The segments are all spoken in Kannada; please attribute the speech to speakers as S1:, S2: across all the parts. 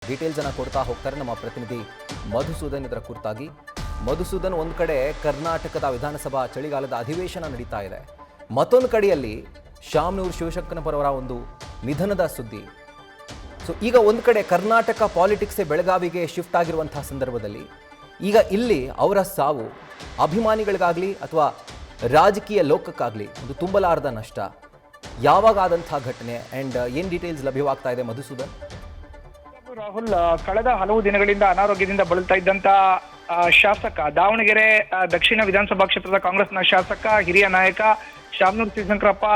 S1: ಡೀಟೇಲ್ಸ್ ಅನ್ನು ಕೊಡ್ತಾ ಹೋಗ್ತಾರೆ ನಮ್ಮ ಪ್ರತಿನಿಧಿ ಮಧುಸೂದನ್. ಇದರ ಕುರಿತಾಗಿ ಮಧುಸೂದನ್, ಒಂದು ಕಡೆ ಕರ್ನಾಟಕದ ವಿಧಾನಸಭಾ ಚಳಿಗಾಲದ ಅಧಿವೇಶನ ನಡೀತಾ ಇದೆ, ಮತ್ತೊಂದು ಕಡೆಯಲ್ಲಿ ಶಾಮನೂರು ಶಿವಶಂಕರಪ್ಪನವರ ಒಂದು ನಿಧನದ ಸುದ್ದಿ. ಸೊ ಈಗ ಒಂದು ಕಡೆ ಕರ್ನಾಟಕ ಪಾಲಿಟಿಕ್ಸೇ ಬೆಳಗಾವಿಗೆ ಶಿಫ್ಟ್ ಆಗಿರುವಂತಹ ಸಂದರ್ಭದಲ್ಲಿ ಈಗ ಇಲ್ಲಿ ಅವರ ಸಾವು ಅಭಿಮಾನಿಗಳಿಗಾಗಲಿ ಅಥವಾ ರಾಜಕೀಯ ಲೋಕಕ್ಕಾಗಲಿ ಒಂದು ತುಂಬಲಾರದ ನಷ್ಟ. ಯಾವಾಗ ಆದಂತಹ ಘಟನೆ ಆ್ಯಂಡ್ ಏನು ಡೀಟೇಲ್ಸ್ ಲಭ್ಯವಾಗ್ತಾ ಇದೆ ಮಧುಸೂದನ್?
S2: ರಾಹುಲ್, ಕಳೆದ ಹಲವು ದಿನಗಳಿಂದ ಅನಾರೋಗ್ಯದಿಂದ ಬಳಲ್ತಾ ಇದ್ದಂತ ಶಾಸಕ, ದಾವಣಗೆರೆ ದಕ್ಷಿಣ ವಿಧಾನಸಭಾ ಕ್ಷೇತ್ರದ ಕಾಂಗ್ರೆಸ್ನ ಶಾಸಕ, ಹಿರಿಯ ನಾಯಕ ಶಾಮನೂರು ಶಿವಶಂಕರಪ್ಪ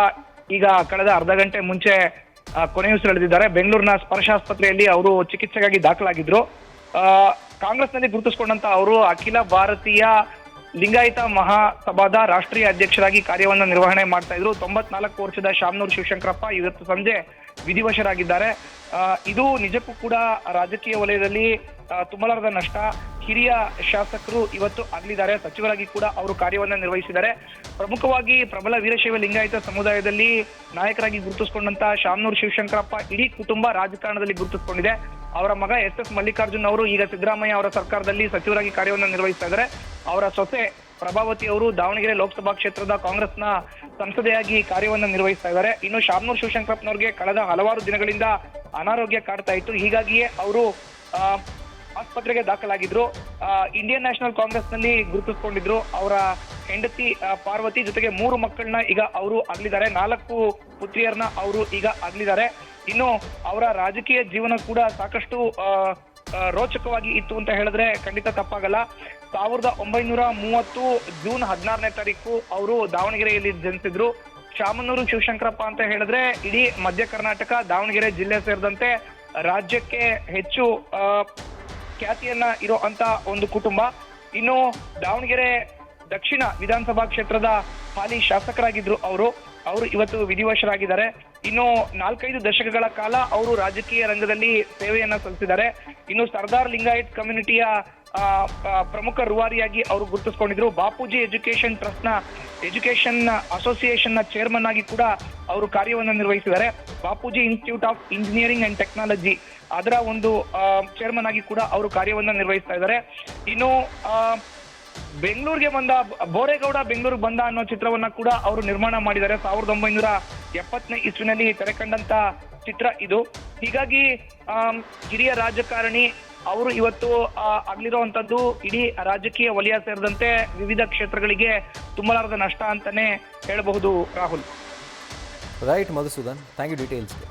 S2: ಈಗ ಕಳೆದ ಅರ್ಧ ಗಂಟೆ ಮುಂಚೆ ಕೊನೆಯುಸಿರೆಳೆದಿದ್ದಾರೆ. ಬೆಂಗಳೂರಿನ ಸ್ಪರ್ಶ ಆಸ್ಪತ್ರೆಯಲ್ಲಿ ಅವರು ಚಿಕಿತ್ಸೆಗಾಗಿ ದಾಖಲಾಗಿದ್ರು. ಕಾಂಗ್ರೆಸ್ನಲ್ಲಿ ಗುರುತಿಸಿಕೊಂಡಂತ ಅವರು ಅಖಿಲ ಭಾರತೀಯ ಲಿಂಗಾಯತ ಮಹಾಸಭಾದ ರಾಷ್ಟ್ರೀಯ ಅಧ್ಯಕ್ಷರಾಗಿ ಕಾರ್ಯವನ್ನು ನಿರ್ವಹಣೆ ಮಾಡ್ತಾ ಇದ್ರು. 94 ವರ್ಷದ ಶಾಮನೂರು ಶಿವಶಂಕರಪ್ಪ ಇವತ್ತು ಸಂಜೆ ವಿಧಿವಶರಾಗಿದ್ದಾರೆ. ಇದು ನಿಜಕ್ಕೂ ಕೂಡ ರಾಜಕೀಯ ವಲಯದಲ್ಲಿ ತುಂಬಲಾರದ ನಷ್ಟ. ಹಿರಿಯ ಶಾಸಕರು ಇವತ್ತು ಆಗಲಿದ್ದಾರೆ, ಸಚಿವರಾಗಿ ಕೂಡ ಅವರು ಕಾರ್ಯವನ್ನು ನಿರ್ವಹಿಸಿದ್ದಾರೆ. ಪ್ರಮುಖವಾಗಿ ಪ್ರಬಲ ವೀರಶೈವ ಲಿಂಗಾಯತ ಸಮುದಾಯದಲ್ಲಿ ನಾಯಕರಾಗಿ ಗುರುತಿಸಿಕೊಂಡಂತ ಶಾಮನೂರು ಶಿವಶಂಕರಪ್ಪ ಇಡೀ ಕುಟುಂಬ ರಾಜಕಾರಣದಲ್ಲಿ ಗುರುತಿಸಿಕೊಂಡಿದೆ. ಅವರ ಮಗ ಎಸ್ ಮಲ್ಲಿಕಾರ್ಜುನ್ ಅವರು ಈಗ ಸಿದ್ದರಾಮಯ್ಯ ಅವರ ಸರ್ಕಾರದಲ್ಲಿ ಸಚಿವರಾಗಿ ಕಾರ್ಯವನ್ನು ನಿರ್ವಹಿಸ್ತಾ ಇದ್ದಾರೆ. ಅವರ ಸೊಸೆ ಪ್ರಭಾವತಿ ಅವರು ದಾವಣಗೆರೆ ಲೋಕಸಭಾ ಕ್ಷೇತ್ರದ ಕಾಂಗ್ರೆಸ್ನ ಸಂಸದೆಯಾಗಿ ಕಾರ್ಯವನ್ನು ನಿರ್ವಹಿಸ್ತಾ ಇದ್ದಾರೆ. ಇನ್ನು ಶಾಮನೂರು ಶಿವಶಂಕರಪ್ಪನವರಿಗೆ ಕಳೆದ ಹಲವಾರು ದಿನಗಳಿಂದ ಅನಾರೋಗ್ಯ ಕಾಡ್ತಾ ಇತ್ತು. ಹೀಗಾಗಿಯೇ ಅವರು ಆಸ್ಪತ್ರೆಗೆ ದಾಖಲಾಗಿದ್ರು. ಇಂಡಿಯನ್ ನ್ಯಾಷನಲ್ ಕಾಂಗ್ರೆಸ್ ನಲ್ಲಿ ಗುರುತಿಸಿಕೊಂಡಿದ್ರು. ಅವರ ಹೆಂಡತಿ ಪಾರ್ವತಿ ಜೊತೆಗೆ 3 ಮಕ್ಕಳನ್ನ ಈಗ ಅವರು ಅಗಲಿದ್ದಾರೆ. 4 ಪುತ್ರಿಯರನ್ನ ಅವರು ಈಗ ಅಗಲಿದ್ದಾರೆ. ಇನ್ನು ಅವರ ರಾಜಕೀಯ ಜೀವನ ಕೂಡ ಸಾಕಷ್ಟು ರೋಚಕವಾಗಿ ಇತ್ತು ಅಂತ ಹೇಳಿದ್ರೆ ಖಂಡಿತ ತಪ್ಪಾಗಲ್ಲ. 1930 ಜೂನ್ 16ನೇ ತಾರೀಕು ಅವರು ದಾವಣಗೆರೆಯಲ್ಲಿ ಜನಿಸಿದ್ರು. ಶಾಮನೂರು ಶಿವಶಂಕರಪ್ಪ ಅಂತ ಹೇಳಿದ್ರೆ ಇಡೀ ಮಧ್ಯ ಕರ್ನಾಟಕ, ದಾವಣಗೆರೆ ಜಿಲ್ಲೆ ಸೇರಿದಂತೆ ರಾಜ್ಯಕ್ಕೆ ಹೆಚ್ಚು ಖ್ಯಾತಿಯನ್ನ ಇರೋ ಅಂತ ಒಂದು ಕುಟುಂಬ. ಇನ್ನು ದಾವಣಗೆರೆ ದಕ್ಷಿಣ ವಿಧಾನಸಭಾ ಕ್ಷೇತ್ರದ ಹಾಲಿ ಶಾಸಕರಾಗಿದ್ರು ಅವರು ಇವತ್ತು ವಿಧಿವಶರಾಗಿದ್ದಾರೆ. ಇನ್ನು 4-5 ದಶಕಗಳ ಕಾಲ ಅವರು ರಾಜಕೀಯ ರಂಗದಲ್ಲಿ ಸೇವೆಯನ್ನ ಸಲ್ಲಿಸಿದ್ದಾರೆ. ಇನ್ನು ಸರ್ದಾರ್ ಲಿಂಗಾಯತ್ ಕಮ್ಯುನಿಟಿಯ ಪ್ರಮುಖ ರೂವಾರಿಯಾಗಿ ಅವರು ಗುರುತಿಸಿಕೊಂಡಿದ್ರು. ಬಾಪೂಜಿ ಎಜುಕೇಶನ್ ಟ್ರಸ್ಟ್ ನ ಎಜುಕೇಶನ್ ಅಸೋಸಿಯೇಷನ್ ನ ಚೇರ್ಮನ್ ಆಗಿ ಕೂಡ ಅವರು ಕಾರ್ಯವನ್ನು ನಿರ್ವಹಿಸಿದ್ದಾರೆ. Bapuji institute of engineering and technology ಅದರ ಒಂದು ಚೇರ್ಮನ್ ಆಗಿ ಕೂಡ ಅವರು ಕಾರ್ಯವನ್ನು ನಿರ್ವಹಿಸ್ತಾ ಇದ್ದಾರೆ. ಇನ್ನು ಬೆಂಗಳೂರಿಗೆ ಬಂದ ಬೋರೇಗೌಡ ಬೆಂಗಳೂರಿಗೆ ಬಂದ ಅನ್ನೋ ಚಿತ್ರವನ್ನ ಕೂಡ ಅವರು ನಿರ್ಮಾಣ ಮಾಡಿದ್ದಾರೆ. 1970ನೇ ಇಸ್ವಿನಲ್ಲಿ ತೆರೆಕಂಡಂತ ಚಿತ್ರ ಇದು. ಹೀಗಾಗಿ ಹಿರಿಯ ರಾಜಕಾರಣಿ ಅವರು ಇವತ್ತು ಆಗ್ಲಿರುವಂತದ್ದು ಇಡೀ ರಾಜಕೀಯ ವಲಯ ಸೇರಿದಂತೆ ವಿವಿಧ ಕ್ಷೇತ್ರಗಳಿಗೆ ತುಂಬಲಾರದ ನಷ್ಟ ಅಂತಾನೆ ಹೇಳಬಹುದು Rahul.
S1: Right Madhusudan, thank you ಡೀಟೇಲ್ಸ್ಗೆ.